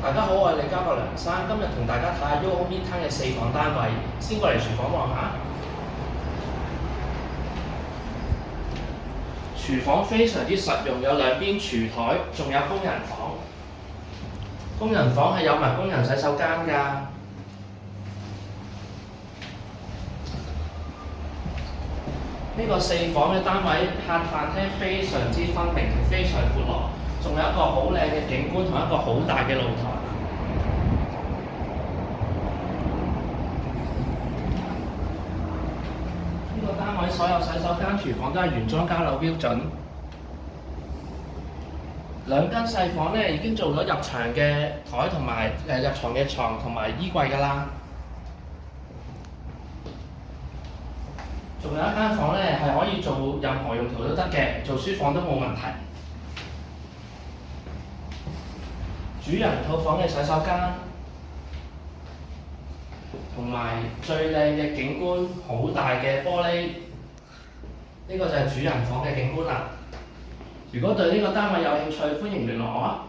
大家好，我係李家國梁生，今日同大家睇下 YOHO Midtown 嘅4房單位，先過嚟廚房望下。廚房非常之實用，有兩邊廚台，仲有工人房。工人房係有埋工人洗手間㗎。呢個4房嘅單位客飯廳非常之分明，非常闊落，仲有一個好靚嘅景觀同一個好大嘅露台。呢個單位所有洗手間、廚房都係原裝交樓標準。兩間細房咧已經做咗入牆嘅台同埋入床嘅床同埋衣櫃㗎啦。仲有一間房咧係可以做任何用途都得嘅，做書房都冇問題。主人套房嘅洗手間，同埋最靚嘅景觀，好大嘅玻璃，呢個就係主人房嘅景觀啦。如果對呢個單位有興趣，歡迎聯絡我啊！